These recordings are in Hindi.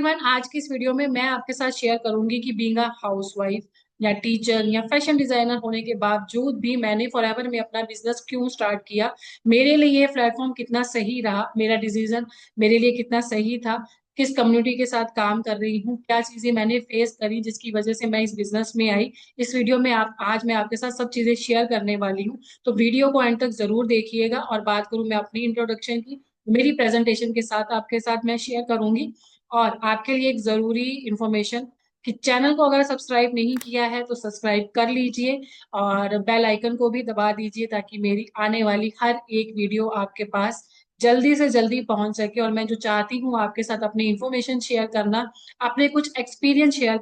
एवरीवन, आज की इस वीडियो में मैं आपके साथ शेयर करूंगी कि बीइंग अ हाउसवाइफ या टीचर या फैशन डिजाइनर होने के बावजूद भी मैंने फॉरएवर में अपना बिजनेस क्यों स्टार्ट किया। मेरे लिए ये प्लेटफॉर्म कितना सही रहा, मेरा डिसीजन मेरे लिए कितना सही था, किस कम्युनिटी के साथ काम कर रही हूँ, क्या चीजें मैंने फेस करी जिसकी वजह से मैं इस बिजनेस में आई। इस वीडियो में आज मैं आपके साथ सब चीजें शेयर करने वाली हूँ। तो वीडियो को एंड तक जरूर देखिएगा। और बात करूँ मैं अपनी इंट्रोडक्शन की, मेरी प्रेजेंटेशन के साथ आपके साथ मैं शेयर करूंगी। और आपके लिए एक जरूरी इंफॉर्मेशन कि चैनल को अगर सब्सक्राइब नहीं किया है तो सब्सक्राइब कर लीजिए और बेल आइकन को भी दबा दीजिए ताकि मेरी आने वाली हर एक वीडियो आपके पास जल्दी से जल्दी पहुंच सके। और मैं जो चाहती हूँ आपके साथ अपनी इंफॉर्मेशन शेयर करना, अपने कुछ एक्सपीरियंस शेयर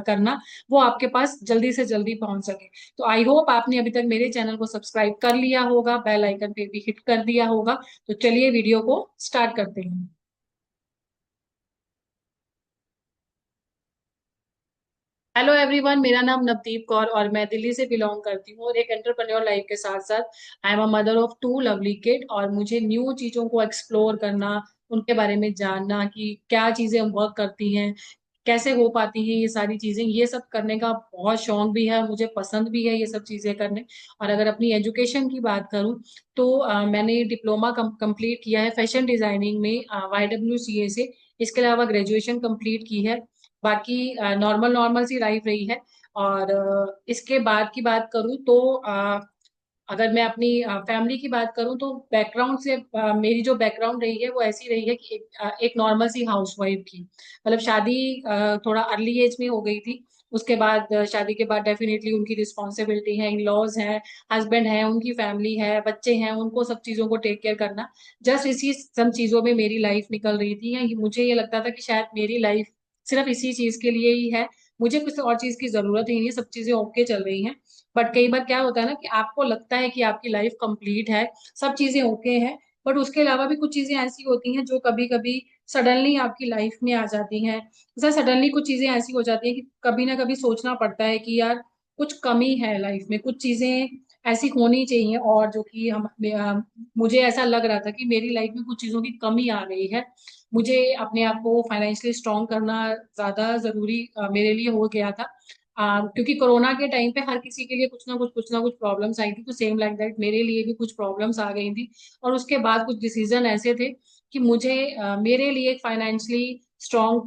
करना, वो आपके पास जल्दी से जल्दी पहुंच सके। तो आई होप आपने अभी तक मेरे चैनल को सब्सक्राइब कर लिया होगा, बेल आइकन पे भी हिट कर दिया होगा। तो चलिए वीडियो को स्टार्ट करते हैं। हेलो एवरीवन, मेरा नाम नवदीप कौर और मैं दिल्ली से बिलोंग करती हूँ और एक एंटरप्रेन्योर लाइफ के साथ साथ I am a mother of two lovely kid. और मुझे न्यू चीजों को एक्सप्लोर करना, उनके बारे में जानना कि क्या चीजें वर्क करती हैं, कैसे हो पाती हैं ये सारी चीजें, ये सब करने का बहुत शौक भी है, मुझे पसंद भी है ये सब चीजें करने। और अगर अपनी एजुकेशन की बात करूँ तो मैंने डिप्लोमा कंप्लीट किया है फैशन डिजाइनिंग में YWCA से। इसके अलावा ग्रेजुएशन कंप्लीट की है। बाकी नॉर्मल नॉर्मल सी लाइफ रही है। और इसके बाद की बात करूँ तो अगर मैं अपनी फैमिली की बात करूँ तो बैकग्राउंड से मेरी जो बैकग्राउंड रही है वो ऐसी रही है कि एक नॉर्मल सी हाउसवाइफ की, मतलब शादी थोड़ा अर्ली एज में हो गई थी। उसके बाद शादी के बाद डेफिनेटली उनकी रिस्पॉन्सिबिलिटी है, इन लॉज हैं, हस्बैंड है, उनकी फैमिली है, बच्चे हैं, उनको सब चीजों को टेक केयर करना। जस्ट इसी सब चीजों में मेरी लाइफ निकल रही थी। या मुझे ये लगता था कि शायद मेरी लाइफ सिर्फ इसी चीज के लिए ही है, मुझे कुछ और चीज की जरूरत ही नहीं है, सब चीजें ओके चल रही हैं। बट कई बार क्या होता है ना कि आपको लगता है कि आपकी लाइफ कंप्लीट है, सब चीजें ओके हैं, बट उसके अलावा भी कुछ चीजें ऐसी होती हैं जो कभी कभी सडनली आपकी लाइफ में आ जाती हैं। जैसे सडनली कुछ चीजें ऐसी हो जाती हैं कि कभी ना कभी सोचना पड़ता है कि यार कुछ कमी है लाइफ में, कुछ चीजें ऐसी होनी चाहिए। और जो कि मुझे ऐसा लग रहा था कि मेरी लाइफ में कुछ चीजों की कमी आ गई है। मुझे अपने आप को फाइनेंशियली स्ट्रांग करना ज्यादा जरूरी मेरे लिए हो गया था। क्योंकि कोरोना के टाइम पे हर किसी के लिए कुछ ना कुछ प्रॉब्लम्स आई थी, तो सेम लाइक दैट मेरे लिए भी कुछ प्रॉब्लम्स आ गई थी। और उसके बाद कुछ डिसीजन ऐसे थे कि मुझे मेरे लिए फाइनेंशियली स्ट्रांग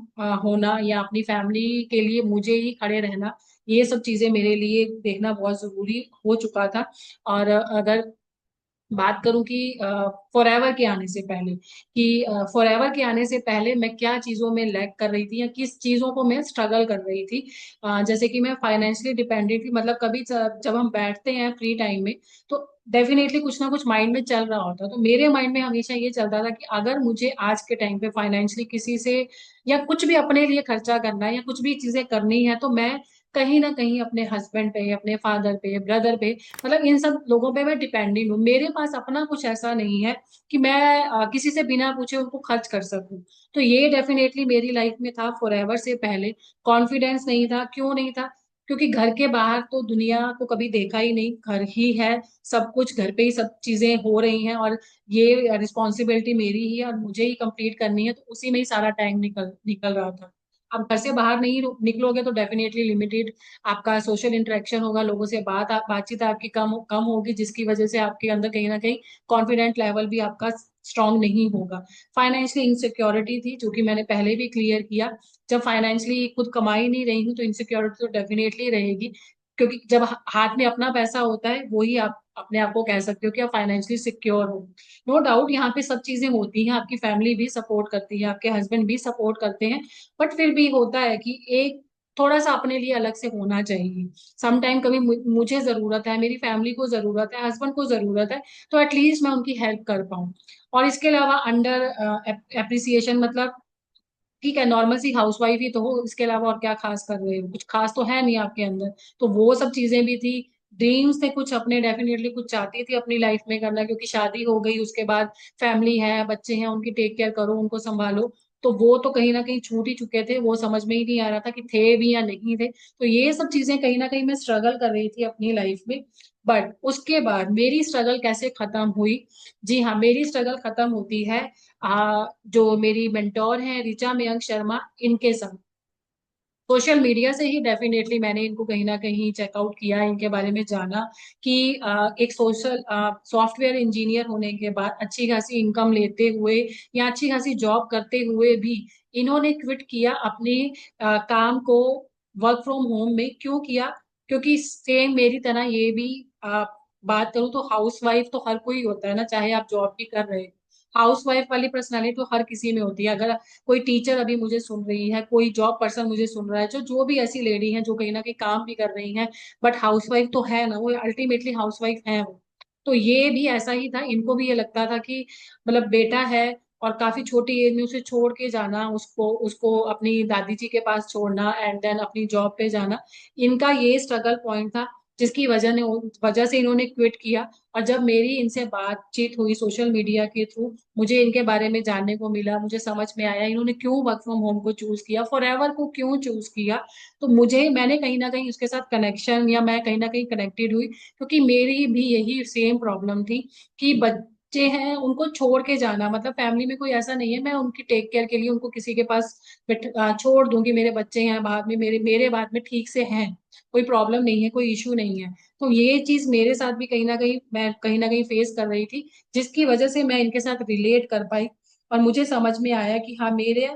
होना या अपनी फैमिली के लिए मुझे ही खड़े रहना, ये सब चीजें मेरे लिए देखना बहुत जरूरी हो चुका था। और अगर बात करूं कि फॉरएवर के आने से पहले, कि फॉरएवर के आने से पहले मैं क्या चीजों में लैग कर रही थी या किस चीजों को मैं स्ट्रगल कर रही थी। जैसे कि मैं फाइनेंशियली डिपेंडेंट थी, मतलब कभी जब हम बैठते हैं फ्री टाइम में तो डेफिनेटली कुछ ना कुछ माइंड में चल रहा होता है। तो मेरे माइंड में हमेशा ये चलता था कि अगर मुझे आज के टाइम पे फाइनेंशियली किसी से या कुछ भी अपने लिए खर्चा करना है या कुछ भी चीजें करनी है तो मैं कहीं ना कहीं अपने हस्बैंड पे, अपने फादर पे, ब्रदर पे, मतलब इन सब लोगों पे मैं डिपेंडेंट हूँ। मेरे पास अपना कुछ ऐसा नहीं है कि मैं किसी से बिना पूछे उनको खर्च कर सकूं। तो ये डेफिनेटली मेरी लाइफ में था फॉरएवर से पहले। कॉन्फिडेंस नहीं था, क्यों नहीं था? क्योंकि घर के बाहर तो दुनिया को कभी देखा ही नहीं, घर ही है, सब कुछ घर पे ही सब चीजें हो रही हैं और ये रिस्पॉन्सिबिलिटी मेरी ही है और मुझे ही कंप्लीट करनी है, तो उसी में ही सारा टाइम निकल निकल रहा था। अब घर से बाहर नहीं निकलोगे तो डेफिनेटली लिमिटेड आपका सोशल इंटरेक्शन होगा, लोगों से बातचीत आपकी कम कम होगी, जिसकी वजह से आपके अंदर कहीं ना कहीं कॉन्फिडेंट लेवल भी आपका स्ट्रांग नहीं होगा। फाइनेंशियली इनसिक्योरिटी थी जो कि मैंने पहले भी क्लियर किया। जब फाइनेंशियली खुद कमाई नहीं रही हूँ तो इनसिक्योरिटी तो डेफिनेटली रहेगी, क्योंकि जब हाथ में अपना पैसा होता है वो ही आप अपने आप को कह सकते हो कि आप फाइनेंशियली सिक्योर हो। नो डाउट यहाँ पे सब चीजें होती हैं, आपकी फैमिली भी सपोर्ट करती है, आपके हस्बैंड भी सपोर्ट करते हैं, बट फिर भी होता है कि एक थोड़ा सा अपने लिए अलग से होना चाहिए। समटाइम कभी मुझे जरूरत है, मेरी फैमिली को जरूरत है, हस्बैंड को जरूरत है, तो एटलीस्ट मैं उनकी हेल्प कर पाऊँ। और इसके अलावा अंडर एप्रिसिएशन, मतलब ठीक है नॉर्मल सी हाउसवाइफ ही तो हो, इसके अलावा और क्या खास कर रहे हो, कुछ खास तो है नहीं आपके अंदर। तो वो सब चीजें भी थी। ड्रीम्स थे कुछ अपने, डेफिनेटली कुछ चाहती थी अपनी लाइफ में करना, क्योंकि शादी हो गई उसके बाद फैमिली है, बच्चे हैं, उनकी टेक केयर करो, उनको संभालो। तो वो तो कहीं ना कहीं छूट ही चुके थे, वो समझ में ही नहीं आ रहा था कि थे भी या नहीं थे। तो ये सब चीजें कहीं ना कहीं मैं स्ट्रगल कर रही थी अपनी लाइफ में। बट उसके बाद मेरी स्ट्रगल कैसे खत्म हुई? जी हाँ, मेरी स्ट्रगल खत्म होती है जो मेरी मेंटोर हैं रिचा मयंक शर्मा, इनके साथ। सोशल मीडिया से ही डेफिनेटली मैंने इनको कहीं ना कहीं चेकआउट किया, इनके बारे में जाना कि एक सोशल सॉफ्टवेयर इंजीनियर होने के बाद अच्छी खासी इनकम लेते हुए या अच्छी खासी जॉब करते हुए भी इन्होंने क्विट किया अपने काम को। वर्क फ्रॉम होम में क्यों किया? क्योंकि सेम मेरी तरह ये भी बात करूं तो हाउस वाइफ तो हर कोई होता है ना, चाहे आप जॉब भी कर रहे हो। हाउस वाइफ वाली पर्सनालिटी तो हर किसी में होती है। अगर कोई टीचर अभी मुझे सुन रही है, कोई जॉब पर्सन मुझे सुन रहा है, जो जो भी ऐसी लेडी है जो कहीं ना कहीं काम भी कर रही है बट हाउस वाइफ तो है ना, वो अल्टीमेटली हाउस वाइफ है वो। तो ये भी ऐसा ही था, इनको भी ये लगता था कि मतलब बेटा है और काफी छोटी एज में उसे छोड़ के जाना, उसको उसको अपनी दादी जी के पास छोड़ना एंड देन अपनी जॉब पे जाना, इनका ये स्ट्रगल पॉइंट था जिसकी वजह से इन्होंने क्विट किया। और जब मेरी इनसे बातचीत हुई सोशल मीडिया के थ्रू, मुझे इनके बारे में जानने को मिला, मुझे समझ में आया इन्होंने क्यों वर्क फ्रॉम होम को चूज किया, फॉर एवर को क्यों चूज किया। तो मैंने कहीं ना कहीं उसके साथ कनेक्शन, या मैं कहीं ना कहीं कनेक्टेड हुई, क्योंकि मेरी भी यही सेम प्रॉब्लम थी कि बच्चे हैं उनको छोड़ के जाना, मतलब फैमिली में कोई ऐसा नहीं है मैं उनकी टेक केयर के लिए उनको किसी के पास छोड़ दूंगी, मेरे बच्चे हैं बाद में मेरे मेरे बाद में ठीक से हैं, कोई प्रॉब्लम नहीं है, कोई इशू नहीं है। तो ये चीज मेरे साथ भी कहीं ना कहीं मैं कहीं ना कहीं फेस कर रही थी, जिसकी वजह से मैं इनके साथ रिलेट कर पाई। और मुझे समझ में आया कि हाँ, मेरे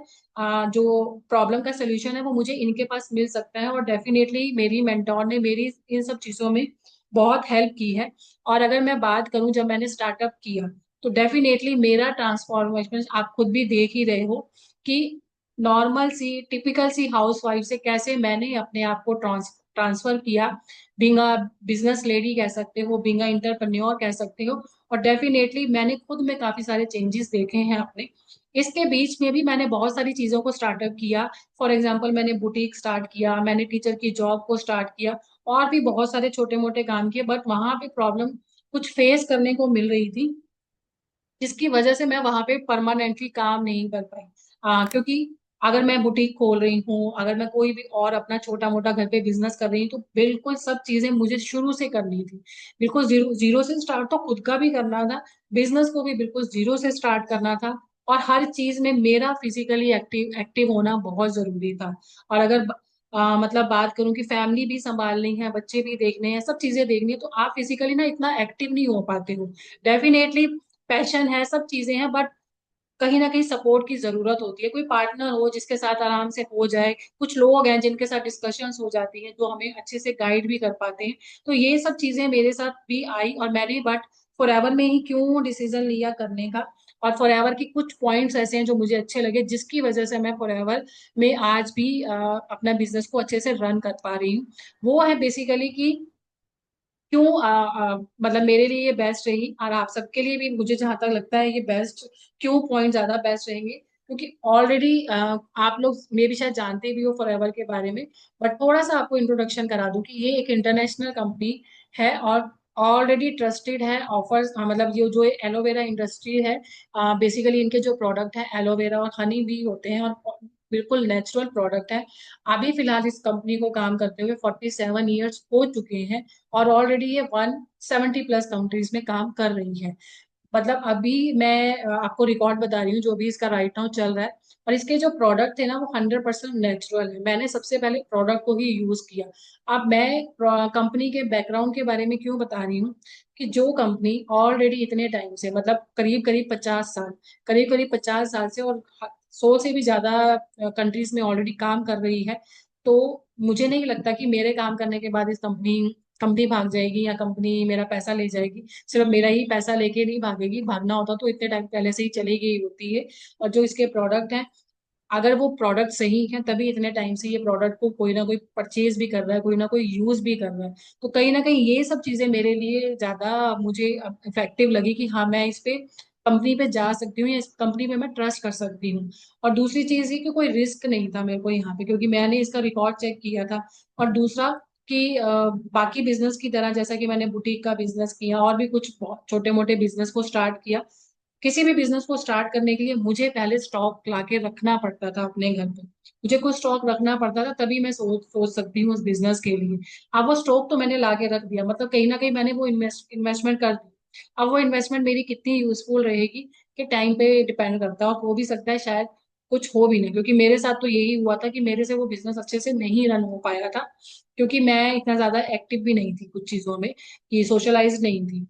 जो प्रॉब्लम का सोल्यूशन है वो मुझे इनके पास मिल सकता है। और डेफिनेटली मेरी मेंटोर ने मेरी इन सब चीजों में बहुत हेल्प की है। और अगर मैं बात करूं जब मैंने स्टार्टअप किया, तो डेफिनेटली मेरा ट्रांसफॉर्मेशन आप खुद भी देख ही रहे हो कि नॉर्मल सी टिपिकल सी हाउस वाइफ से कैसे मैंने अपने आप को ट्रांसफर किया, बीइंग अ बिजनेस लेडी कह सकते हो, बीइंग अ इंटरप्रेन्योर कह सकते हो। और डेफिनेटली मैंने खुद में काफी सारे चेंजेस देखे हैं अपने। इसके बीच में भी मैंने बहुत सारी चीजों को स्टार्टअप किया। फॉर एग्जाम्पल मैंने बुटीक स्टार्ट किया, मैंने टीचर की जॉब को स्टार्ट किया, और भी बहुत सारे छोटे मोटे काम किए, बट वहां पे प्रॉब्लम कुछ फेस करने को मिल रही थी, जिसकी वजह से मैं वहां पे परमानेंटली काम नहीं कर पाई। क्योंकि अगर मैं बुटीक खोल रही हूँ, अगर मैं कोई भी और अपना छोटा मोटा घर पे बिजनेस कर रही हूँ, तो बिल्कुल सब चीजें मुझे शुरू से करनी थी। बिल्कुल जीरो जीरो से स्टार्ट तो खुद का भी करना था, बिजनेस को भी बिल्कुल जीरो से स्टार्ट करना था। और हर चीज में मेरा फिजिकली एक्टिव एक्टिव होना बहुत जरूरी था। और अगर मतलब बात करूं कि फैमिली भी संभालनी है, बच्चे भी देखने हैं, सब चीजें देखनी है, तो आप फिजिकली ना इतना एक्टिव नहीं हो पाते हो। डेफिनेटली पैशन है, सब चीजें हैं, बट कहीं ना कहीं सपोर्ट की जरूरत होती है, कोई पार्टनर हो जिसके साथ आराम से हो जाए। कुछ लोग हैं जिनके साथ डिस्कशंस हो जाती हैं, जो हमें अच्छे से गाइड भी कर पाते हैं। तो ये सब चीजें मेरे साथ भी आई, और मैंने बट फॉरएवर में ही क्यों डिसीजन लिया करने का। और फॉरएवर की कुछ पॉइंट्स ऐसे हैं जो मुझे अच्छे लगे, जिसकी वजह से मैं फॉरएवर में आज भी अपना बिजनेस को अच्छे से रन कर पा रही हूँ। वो है बेसिकली कि क्यों मतलब मेरे लिए ये बेस्ट रही, और आप सबके लिए भी मुझे जहां तक लगता है ये बेस्ट, क्यों पॉइंट ज्यादा बेस्ट रहेंगे, क्योंकि ऑलरेडी आप लोग मे भी शायद जानते भी हो फॉरएवर के बारे में, बट थोड़ा सा आपको इंट्रोडक्शन करा दूं कि ये एक इंटरनेशनल कंपनी है, और ऑलरेडी ट्रस्टेड है। ऑफर्स मतलब ये जो एलोवेरा इंडस्ट्री है, बेसिकली इनके जो प्रोडक्ट है एलोवेरा और हनी भी होते हैं, और बिल्कुल नेचुरल प्रोडक्ट है। अभी फिलहाल इस कंपनी को काम करते हुए 47 ईयर्स हो चुके हैं, और ऑलरेडी ये 170 प्लस कंट्रीज में काम कर रही है। मतलब अभी मैं आपको रिकॉर्ड बता रही हूँ जो भी इसका राइट नाउ चल रहा है। और इसके जो प्रोडक्ट है ना, वो 100% नेचुरल है, मैंने सबसे पहले प्रोडक्ट को ही यूज किया। अब मैं कंपनी के बैकग्राउंड के बारे में क्यों बता रही हूँ, कि जो कंपनी ऑलरेडी इतने टाइम से, मतलब करीब करीब 50 साल, करीब करीब 50 साल से, और 100 से भी ज्यादा कंट्रीज में ऑलरेडी काम कर रही है, तो मुझे नहीं लगता कि मेरे काम करने के बाद इस कंपनी कंपनी भाग जाएगी, या कंपनी मेरा पैसा ले जाएगी। सिर्फ मेरा ही पैसा लेके नहीं भागेगी, भागना होता तो इतने टाइम पहले से ही चली गई होती है। और जो इसके प्रोडक्ट हैं, अगर वो प्रोडक्ट सही है तभी इतने टाइम से ये प्रोडक्ट को कोई ना कोई परचेज भी कर रहा है, कोई ना कोई यूज भी कर रहा है। तो कहीं ना कहीं ये सब चीजें मेरे लिए ज्यादा मुझे इफेक्टिव लगी, कि हाँ मैं इस पे कंपनी पे जा सकती हूँ, या इस कंपनी पे मैं ट्रस्ट कर सकती हूँ। और दूसरी चीज ये कि कोई रिस्क नहीं था मेरे को यहाँ पे, क्योंकि मैंने इसका रिकॉर्ड चेक किया था। और दूसरा कि बाकी बिजनेस की तरह, जैसा कि मैंने बुटीक का बिजनेस किया और भी कुछ छोटे मोटे बिजनेस को स्टार्ट किया, किसी भी बिजनेस को स्टार्ट करने के लिए मुझे पहले स्टॉक लाके रखना पड़ता था अपने घर पे। मुझे कुछ स्टॉक रखना पड़ता था, तभी मैं सोच सोच सकती हूँ उस बिजनेस के लिए। अब वो स्टॉक तो मैंने लाके रख दिया, मतलब कहीं ना कहीं मैंने वो इन्वेस्टमेंट कर दी। अब वो इन्वेस्टमेंट मेरी कितनी यूजफुल रहेगी कि टाइम पे डिपेंड करता है, और हो भी सकता है शायद कुछ हो भी नहीं, क्योंकि मेरे साथ तो यही हुआ था कि मेरे से वो बिजनेस अच्छे से नहीं रन हो पाया था, क्योंकि मैं इतना ज्यादा एक्टिव भी नहीं थी कुछ चीजों में, कि सोशलाइज नहीं थी।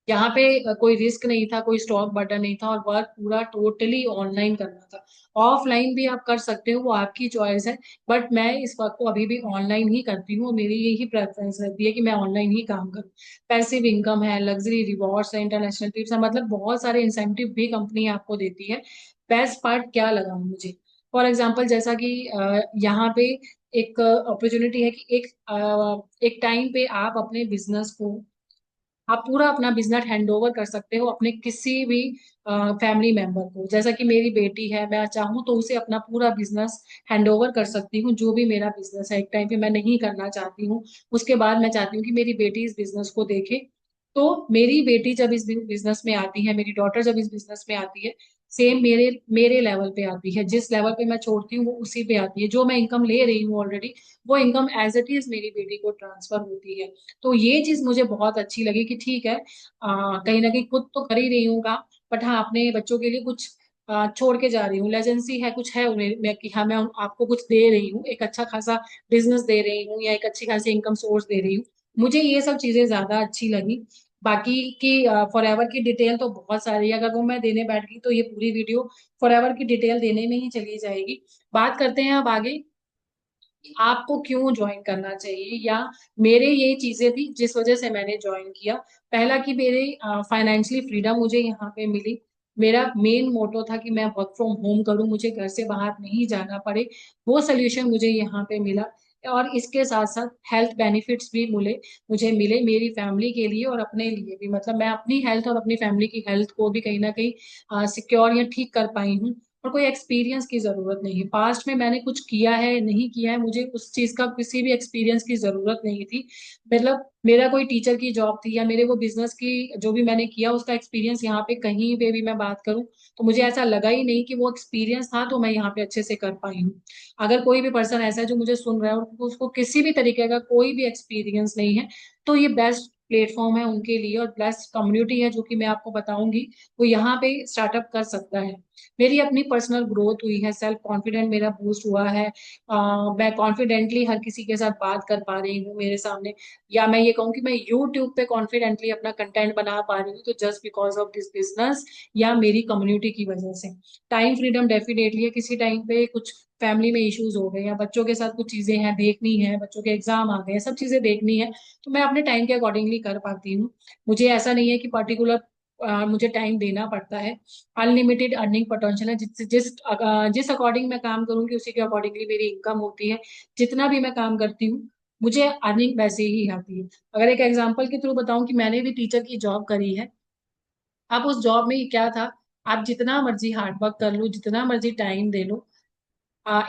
यहाँ पे कोई रिस्क नहीं था, कोई स्टॉक बटन नहीं था, और वर्क पूरा टोटली ऑनलाइन करना था। ऑफलाइन भी आप कर सकते हो, वो आपकी चॉइस है, बट मैं इस वर्क को अभी भी ऑनलाइन ही करती हूँ, और मेरी यही प्रेफरेंस रहती है कि मैं ऑनलाइन ही काम करूँ। पैसिव इनकम है, लग्जरी रिवॉर्ड्स है, इंटरनेशनल ट्रिप्स है, मतलब बहुत सारे इंसेंटिव भी कंपनी आपको देती है। बेस्ट पार्ट क्या लगा मुझे, फॉर एग्जाम्पल जैसा कि यहाँ पे एक अपॉर्चुनिटी है कि एक टाइम पे आप अपने बिजनेस को, आप पूरा अपना बिजनेस हैंड ओवर कर सकते हो अपने किसी भी फैमिली मेंबर को। जैसा कि मेरी बेटी है, मैं चाहूँ तो उसे अपना पूरा बिजनेस हैंड ओवर कर सकती हूँ, जो भी मेरा बिजनेस है। एक टाइम पे मैं नहीं करना चाहती हूँ, उसके बाद मैं चाहती हूँ कि मेरी बेटी इस बिजनेस को देखे। तो मेरी बेटी जब इस बिजनेस में आती है, मेरी डॉटर जब इस बिजनेस में आती है, सेम मेरे मेरे लेवल पे आती है। जिस लेवल पे मैं छोड़ती हूँ वो उसी पे आती है। जो मैं इनकम ले रही हूँ ऑलरेडी, वो इनकम एज इट इज मेरी बेटी को ट्रांसफर होती है। तो ये चीज मुझे बहुत अच्छी लगी कि ठीक है, कहीं ना कहीं खुद तो कर ही रही हूँ काम, बट हाँ अपने बच्चों के लिए कुछ छोड़ के जा रही हूँ। लेजेंसी है, कुछ है उन्हें मैं, कि हाँ मैं आपको कुछ दे रही हूँ, एक अच्छा खासा बिजनेस दे रही हूँ, या एक अच्छी खासी इनकम सोर्स दे रही हूँ। मुझे ये सब चीजें ज्यादा अच्छी लगी। बाकी की फॉर एवर की डिटेल तो बहुत सारी है, अगर वो मैं देने बैठ गई तो ये पूरी वीडियो फॉर एवर की डिटेल देने में ही चली जाएगी। बात करते हैं अब आगे, आपको क्यों ज्वाइन करना चाहिए, या मेरे ये चीजें थी जिस वजह से मैंने ज्वाइन किया। पहला कि मेरे फाइनेंशियली फ्रीडम मुझे यहाँ पे मिली। मेरा मेन मोटो था कि मैं वर्क फ्रॉम होम करूं, मुझे घर से बाहर नहीं जाना पड़े। वो सोल्यूशन मुझे यहाँ पे मिला। और इसके साथ साथ हेल्थ बेनिफिट्स भी मुझे मिले मेरी फैमिली के लिए और अपने लिए भी। मतलब मैं अपनी हेल्थ और अपनी फैमिली की हेल्थ को भी कहीं ना कहीं सिक्योर या ठीक कर पाई हूँ। और कोई एक्सपीरियंस की जरूरत नहीं है, पास्ट में मैंने कुछ किया है नहीं किया है, मुझे उस चीज का किसी भी एक्सपीरियंस की जरूरत नहीं थी। मतलब मेरा कोई टीचर की जॉब थी, या मेरे वो बिजनेस की जो भी मैंने किया उसका एक्सपीरियंस यहाँ पे कहीं पे भी मैं बात करूँ, तो मुझे ऐसा लगा ही नहीं कि वो एक्सपीरियंस था तो मैं यहाँ पे अच्छे से कर पाई हूँ। अगर कोई भी पर्सन ऐसा है जो मुझे सुन रहा है और उसको किसी भी तरीके का कोई भी एक्सपीरियंस नहीं है, तो ये बेस्ट प्लेटफॉर्म है उनके लिए, और बेस्ट कम्युनिटी है जो कि मैं आपको बताऊंगी, वो यहाँ पे स्टार्टअप कर सकता है। मेरी अपनी पर्सनल ग्रोथ हुई है, सेल्फ कॉन्फिडेंट मेरा बूस्ट हुआ है। मैं कॉन्फिडेंटली हर किसी के साथ बात कर पा रही हूँ मेरे सामने, या मैं ये कहूँ कि मैं यूट्यूब पे कॉन्फिडेंटली अपना कंटेंट बना पा रही हूँ, तो just because of this business या मेरी कम्युनिटी की वजह से। टाइम फ्रीडम डेफिनेटली है, किसी टाइम पे कुछ फैमिली में इश्यूज हो गए, या बच्चों के साथ कुछ चीजें हैं देखनी है, बच्चों के एग्जाम आ गए, सब चीजें देखनी है, तो मैं अपने टाइम के अकॉर्डिंगली कर पाती हूँ। मुझे ऐसा नहीं है कि पर्टिकुलर मुझे टाइम देना पड़ता है। अनलिमिटेड अर्निंग पोटेंशियल है, जिस अकॉर्डिंग मैं काम करूंगी उसी के अकॉर्डिंगली मेरी इनकम होती है। जितना भी मैं काम करती हूँ मुझे अर्निंग वैसे ही आती है। अगर एक एग्जांपल के थ्रू बताऊं कि मैंने भी टीचर की जॉब करी है। अब उस जॉब में क्या था, आप जितना मर्जी हार्डवर्क कर लो, जितना मर्जी टाइम दे लो,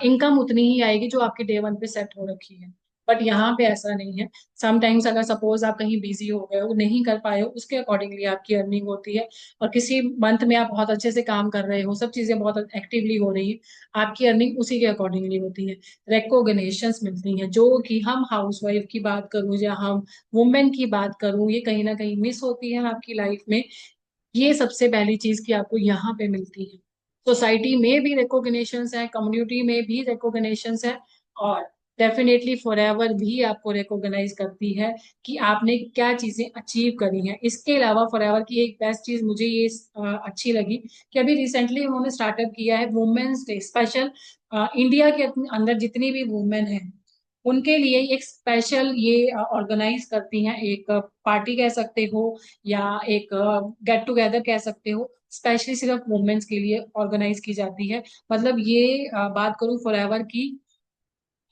इनकम उतनी ही आएगी जो आपकी डे वन पे सेट हो रखी है। बट यहाँ पे ऐसा नहीं है। समटाइम्स अगर सपोज आप कहीं बिजी हो गए हो, नहीं कर पाए हो, उसके अकॉर्डिंगली आपकी अर्निंग होती है। और किसी मंथ में आप बहुत अच्छे से काम कर रहे हो, सब चीजें बहुत एक्टिवली हो रही है, आपकी अर्निंग उसी के अकॉर्डिंगली होती है। रिकॉग्निशंस मिलती हैं, जो कि हम हाउस वाइफ की बात करूं या हम वुमेन की बात करूं, ये कहीं ना कहीं मिस होती है आपकी लाइफ में। ये सबसे पहली चीज की आपको यहाँ पे मिलती है। सोसाइटी में भी रिकॉग्निशंस है, कम्युनिटी में भी रिकॉग्निशंस है, और डेफिनेटली फॉरएवर भी आपको रिकॉग्नाइज करती है कि आपने क्या चीजें अचीव करी हैं। इसके अलावा फॉरएवर की एक बेस्ट चीज मुझे ये अच्छी लगी कि अभी रिसेंटली उन्होंने स्टार्टअप किया है वुमेन्स डे स्पेशल। इंडिया के अंदर जितनी भी वुमेन है उनके लिए एक स्पेशल ये ऑर्गेनाइज करती हैं, एक पार्टी कह सकते हो, या एक गेट टुगेदर कह सकते हो, स्पेशली सिर्फ वुमेन्स के लिए ऑर्गेनाइज की जाती है। मतलब ये बात करूं फॉरएवर की,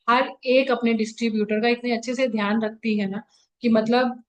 हर एक अपने डिस्ट्रीब्यूटर का इतने अच्छे से ध्यान रखती है ना, कि मतलब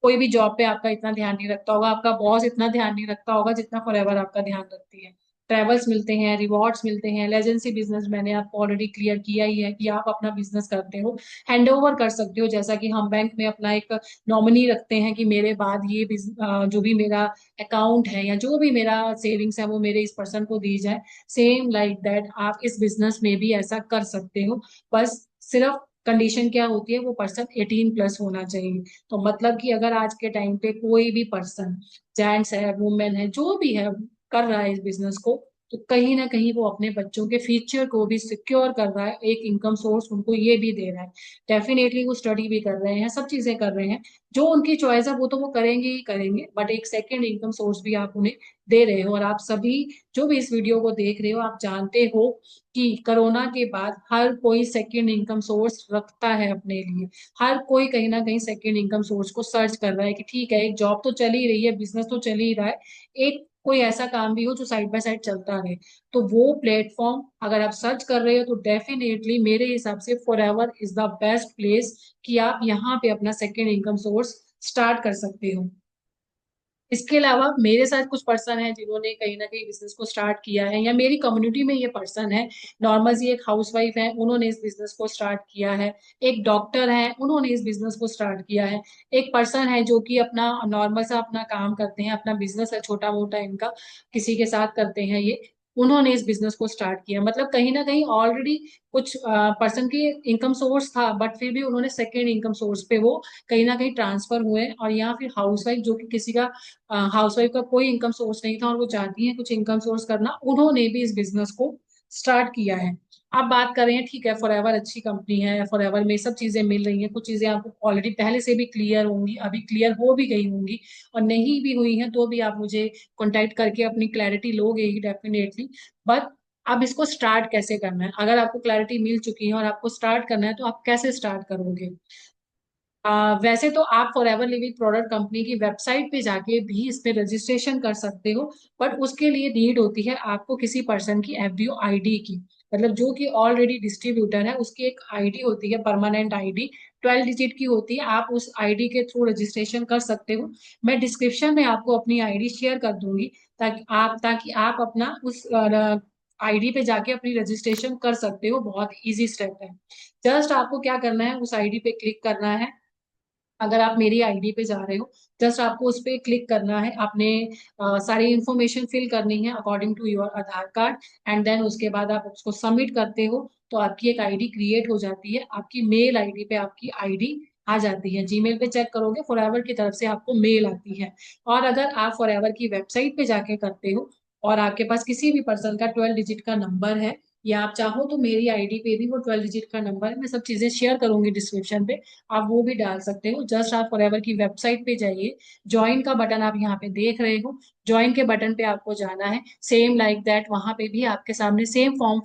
कोई भी जॉब पे आपका इतना ध्यान नहीं रखता होगा, आपका बॉस इतना ध्यान नहीं रखता होगा जितना फॉरएवर आपका ध्यान रखती है। ट्रेवल्स मिलते हैं, रिवॉर्ड्स मिलते हैं। लेजेंसी बिजनेस मैंने आपको ऑलरेडी क्लियर किया ही है कि आप अपना बिजनेस करते हो, हैंड ओवर कर सकते हो। जैसा कि हम बैंक में अपना एक नॉमिनी रखते हैं कि मेरे बाद ये जो भी मेरा अकाउंट है या जो भी मेरा सेविंग्स है वो मेरे इस पर्सन को दी जाए। सेम लाइक दैट आप इस बिजनेस में भी ऐसा कर सकते हो। बस सिर्फ कंडीशन क्या होती है, वो पर्सन 18+ होना चाहिए। तो मतलब कि अगर आज के टाइम पे कोई भी पर्सन, जेंट्स है, वुमेन है, जो भी है, कर रहा है इस बिजनेस को, तो कहीं ना कहीं वो अपने बच्चों के फ्यूचर को भी सिक्योर कर रहा है, एक इनकम सोर्स उनको ये भी दे रहा है। डेफिनेटली वो स्टडी भी कर रहे हैं, सब चीजें कर रहे हैं, जो उनकी चॉइस है वो तो वो करेंगे ही करेंगे, बट एक सेकेंड इनकम सोर्स भी आप उन्हें दे रहे हो। और आप सभी जो भी इस वीडियो को देख रहे हो, आप जानते हो कि कोरोना के बाद हर कोई सेकेंड इनकम सोर्स रखता है अपने लिए। हर कोई कहीं ना कहीं सेकेंड इनकम सोर्स को सर्च कर रहा है कि ठीक है, एक जॉब तो चल ही रही है, बिजनेस तो चल ही रहा है, एक कोई ऐसा काम भी हो जो साइड बाय साइड चलता रहे। तो वो प्लेटफॉर्म अगर आप सर्च कर रहे हो तो डेफिनेटली मेरे हिसाब से for ever is the best place कि आप यहाँ पे अपना सेकेंड इनकम सोर्स स्टार्ट कर सकते हो। इसके अलावा मेरे साथ कुछ पर्सन है जिन्होंने कहीं ना कहीं बिजनेस को स्टार्ट किया है, या मेरी कम्युनिटी में ये पर्सन है। नॉर्मल सी एक हाउसवाइफ है, उन्होंने इस बिजनेस को स्टार्ट किया है। एक डॉक्टर है, उन्होंने इस बिजनेस को स्टार्ट किया है। एक पर्सन है जो कि अपना नॉर्मल सा अपना काम करते हैं, अपना बिजनेस है छोटा मोटा इनका, किसी के साथ करते हैं ये, उन्होंने इस बिजनेस को स्टार्ट किया। मतलब कहीं ना कहीं ऑलरेडी कुछ पर्सन की इनकम सोर्स था, बट फिर भी उन्होंने सेकेंड इनकम सोर्स पे वो कहीं ना कहीं ट्रांसफर हुए। और यहाँ फिर हाउसवाइफ जो कि किसी का हाउसवाइफ का कोई इनकम सोर्स नहीं था और वो चाहती है कुछ इनकम सोर्स करना, उन्होंने भी इस बिजनेस को स्टार्ट किया है। अब बात कर रहे हैं, ठीक है, फॉरएवर अच्छी कंपनी है, फॉरएवर में सब चीजें मिल रही हैं, कुछ चीजें आपको ऑलरेडी पहले से भी क्लियर होंगी, अभी क्लियर हो भी गई होंगी, और नहीं भी हुई हैं तो भी आप मुझे कांटेक्ट करके अपनी क्लैरिटी लोगे ही डेफिनेटली। बट अब इसको स्टार्ट कैसे करना है, अगर आपको क्लैरिटी मिल चुकी है और आपको स्टार्ट करना है तो आप कैसे स्टार्ट करोगे? वैसे तो आप for ever living product company की वेबसाइट पे जाके भी इस पे रजिस्ट्रेशन कर सकते हो। बट उसके लिए नीड होती है आपको किसी पर्सन की एफबीओ आईडी की। मतलब जो कि ऑलरेडी डिस्ट्रीब्यूटर है उसकी एक आईडी होती है, परमानेंट आईडी, 12 डिजिट की होती है। आप उस आईडी के थ्रू रजिस्ट्रेशन कर सकते हो। मैं डिस्क्रिप्शन में आपको अपनी आईडी शेयर कर दूंगी, ताकि आप अपना उस आईडी पे जाके अपनी रजिस्ट्रेशन कर सकते हो। बहुत इजी स्टेप है। जस्ट आपको क्या करना है, उस आईडी पे क्लिक करना है। अगर आप मेरी आईडी पे जा रहे हो, जस्ट आपको उस पे क्लिक करना है, आपने सारी इंफॉर्मेशन फिल करनी है according to your Aadhaar card, and then उसके बाद आप उसको सबमिट करते हो तो आपकी एक आईडी क्रिएट हो जाती है। आपकी मेल आईडी पे आपकी आईडी आ जाती है। जीमेल पे चेक करोगे, फॉरएवर की तरफ से आपको मेल आती है। और अगर आप फॉरएवर की वेबसाइट पे जाके करते हो और आपके पास किसी भी पर्सन का 12 डिजिट का नंबर है, या आप चाहो तो मेरी आईडी पे भी वो 12 डिजिट का नंबर है, मैं सब चीजें शेयर करूंगी डिस्क्रिप्शन पे, आप वो भी डाल सकते हो। जस्ट आप फॉरएवर की वेबसाइट पे जाइए, ज्वाइन का बटन आप यहाँ पे देख रहे हो, ज्वाइन के बटन पे आपको जाना है। सेम लाइक दैट वहां पे भी आपके सामने सेम फॉर्म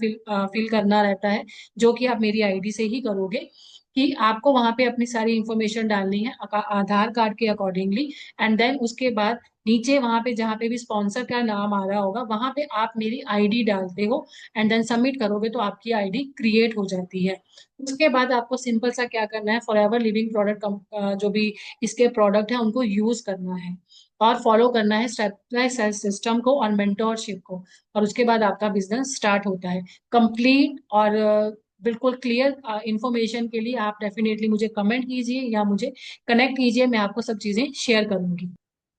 फिल करना रहता है, जो कि आप मेरी आईडी से ही करोगे। कि आपको वहां पे अपनी सारी इंफॉर्मेशन डालनी है आधार कार्ड के अकॉर्डिंगली, एंड देन उसके बाद नीचे वहां पे जहाँ पे भी स्पॉन्सर का नाम आ रहा होगा वहां पे आप मेरी आईडी डालते हो, एंड देन सबमिट करोगे तो आपकी आईडी क्रिएट हो जाती है। उसके बाद आपको सिंपल सा क्या करना है, फॉरएवर लिविंग प्रोडक्ट जो भी इसके प्रोडक्ट है उनको यूज करना है और फॉलो करना है स्टेप बाय स्टेप सिस्टम को और मेंटोरशिप को, और उसके बाद आपका बिजनेस स्टार्ट होता है। कंप्लीट और बिल्कुल क्लियर इंफॉर्मेशन के लिए आप डेफिनेटली मुझे कमेंट कीजिए या मुझे कनेक्ट कीजिए, मैं आपको सब चीजें शेयर करूंगी।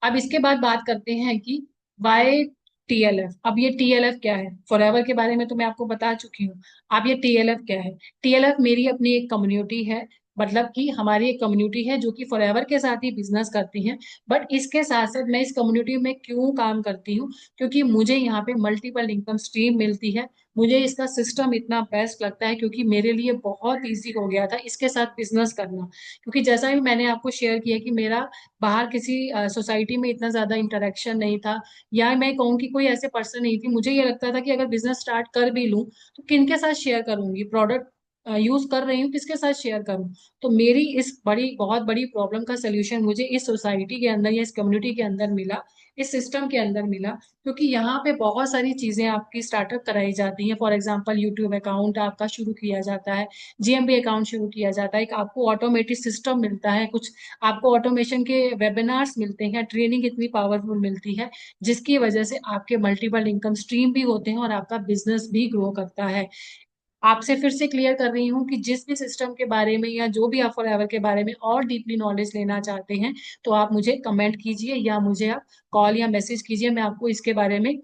अब इसके बाद बात करते हैं कि वाई टीएलएफ। अब ये टीएलएफ क्या है, फॉरएवर के बारे में तो मैं आपको बता चुकी हूँ। अब ये टीएलएफ क्या है? टीएलएफ मेरी अपनी एक कम्युनिटी है। मतलब कि हमारी एक कम्युनिटी है जो कि फॉरएवर के साथ ही बिजनेस करती है। बट इसके साथ साथ मैं इस कम्युनिटी में क्यों काम करती हूँ, क्योंकि मुझे यहाँ पे मल्टीपल इनकम स्ट्रीम मिलती है। मुझे इसका सिस्टम इतना बेस्ट लगता है क्योंकि मेरे लिए बहुत इजी हो गया था इसके साथ बिजनेस करना। क्योंकि जैसा भी मैंने आपको शेयर किया कि मेरा बाहर किसी सोसाइटी में इतना ज्यादा इंटरेक्शन नहीं था, या मैं कहूँ कि कोई ऐसे पर्सन नहीं थी, मुझे ये लगता था कि अगर बिजनेस स्टार्ट कर भी लूँ तो किनके साथ शेयर करूंगी प्रोडक्ट। यूज कर रही हूँ, किसके साथ शेयर करूँ? तो मेरी इस बहुत बड़ी प्रॉब्लम का सोल्यूशन मुझे इस सोसाइटी के अंदर या इस कम्युनिटी के अंदर मिला, इस सिस्टम के अंदर मिला। क्योंकि यहाँ पे बहुत सारी चीजें आपकी स्टार्टअप कराई जाती हैं। फॉर एग्जांपल यूट्यूब अकाउंट आपका शुरू किया जाता है, जीएमबी अकाउंट शुरू किया जाता है, एक आपको ऑटोमेटिक सिस्टम मिलता है, कुछ आपको ऑटोमेशन के वेबिनार्स मिलते हैं, ट्रेनिंग इतनी पावरफुल मिलती है जिसकी वजह से आपके मल्टीपल इनकम स्ट्रीम भी होते हैं और आपका बिजनेस भी ग्रो करता है। आपसे फिर से क्लियर कर रही हूँ कि जिस भी सिस्टम के बारे में या जो भी आप फॉरएवर के बारे में और डीपली नॉलेज लेना चाहते हैं, तो आप मुझे कमेंट कीजिए या मुझे आप कॉल या मैसेज कीजिए, मैं आपको इसके बारे में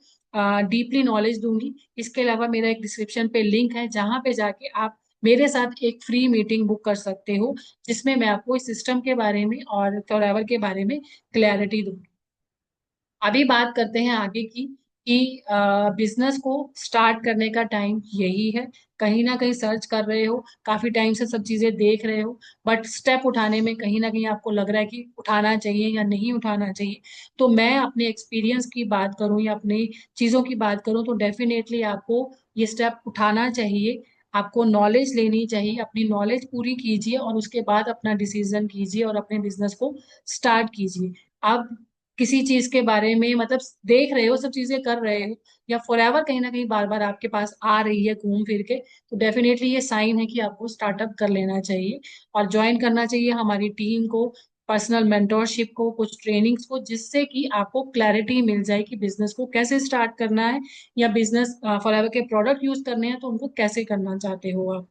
डीपली नॉलेज दूंगी। इसके अलावा मेरा एक डिस्क्रिप्शन पे लिंक है जहाँ पे जाके आप मेरे साथ एक फ्री मीटिंग बुक कर सकते हो, जिसमें मैं आपको इस सिस्टम के बारे में और फॉरएवर के बारे में क्लैरिटी दूंगी। अभी बात करते हैं आगे की कि बिजनेस को स्टार्ट करने का टाइम यही है। कहीं ना कहीं सर्च कर रहे हो, काफी टाइम से सब चीजें देख रहे हो, बट स्टेप उठाने में कहीं ना कहीं आपको लग रहा है कि उठाना चाहिए या नहीं उठाना चाहिए। तो मैं अपने एक्सपीरियंस की बात करूं या अपनी चीजों की बात करूं, तो डेफिनेटली आपको ये स्टेप उठाना चाहिए। आपको नॉलेज लेनी चाहिए, अपनी नॉलेज पूरी कीजिए और उसके बाद अपना डिसीजन कीजिए और अपने बिजनेस को स्टार्ट कीजिए। आप किसी चीज के बारे में मतलब देख रहे हो, सब चीजें कर रहे हो, या फॉरएवर कहीं ना कहीं बार बार आपके पास आ रही है घूम फिर के, तो डेफिनेटली ये साइन है कि आपको स्टार्टअप कर लेना चाहिए और ज्वाइन करना चाहिए हमारी टीम को, पर्सनल मेंटोरशिप को, कुछ ट्रेनिंग्स को, जिससे कि आपको क्लैरिटी मिल जाए कि बिजनेस को कैसे स्टार्ट करना है, या बिजनेस फॉरएवर के प्रोडक्ट यूज करने हैं तो उनको कैसे करना चाहते हो आप।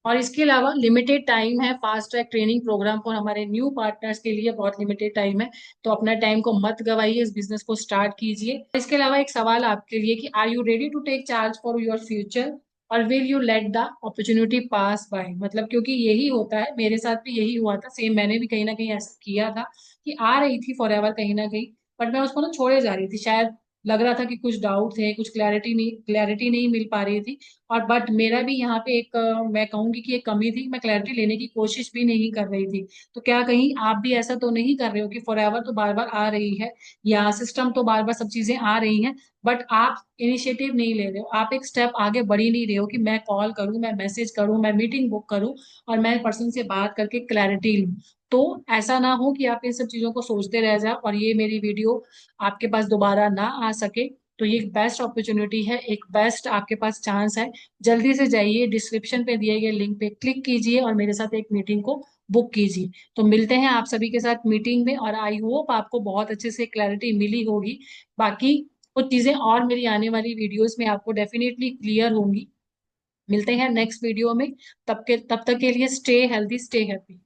और इसके अलावा लिमिटेड टाइम है फास्ट ट्रैक ट्रेनिंग प्रोग्राम पर, हमारे न्यू पार्टनर्स के लिए बहुत लिमिटेड टाइम है। तो अपना टाइम को मत गवाइए, इस बिजनेस को स्टार्ट कीजिए। इसके अलावा एक सवाल आपके लिए कि are you ready to take charge for your future और will you let the opportunity pass by? मतलब क्योंकि यही होता है, मेरे साथ भी यही हुआ था सेम, मैंने भी कहीं ना कहीं ऐसा किया था कि आ रही थी फॉरएवर कहीं ना कहीं, बट मैं उसको ना छोड़े जा रही थी। शायद लग रहा था कि कुछ डाउट थे, कुछ क्लैरिटी नहीं मिल पा रही थी। और बट मेरा भी यहाँ पे एक मैं कहूंगी कि एक कमी थी, मैं क्लैरिटी लेने की कोशिश भी नहीं कर रही थी। तो क्या कहीं आप भी ऐसा तो नहीं कर रहे हो कि फॉरएवर तो बार बार आ रही है या सिस्टम तो बार बार सब चीजें आ रही हैं, बट आप इनिशिएटिव नहीं ले रहे हो, आप एक स्टेप आगे बढ़ ही नहीं रहे हो कि मैं कॉल करूं, मैं मैसेज करूं, मैं मीटिंग बुक करूं और मैं पर्सन से बात करके क्लैरिटी लूं। तो ऐसा ना हो कि आप इन सब चीजों को सोचते रह जाओ और ये मेरी वीडियो आपके पास दोबारा ना आ सके। तो ये एक बेस्ट अपॉर्चुनिटी है, एक बेस्ट आपके पास चांस है। जल्दी से जाइए, डिस्क्रिप्शन पे दिए गए लिंक पे क्लिक कीजिए और मेरे साथ एक मीटिंग को बुक कीजिए। तो मिलते हैं आप सभी के साथ मीटिंग में, और आई होप आपको बहुत अच्छे से क्लैरिटी मिली होगी। बाकी कुछ चीजें और मेरी आने वाली वीडियोस में आपको डेफिनेटली क्लियर होंगी। मिलते हैं नेक्स्ट वीडियो में। तब तक के लिए स्टे हेल्थी, स्टे हैप्पी।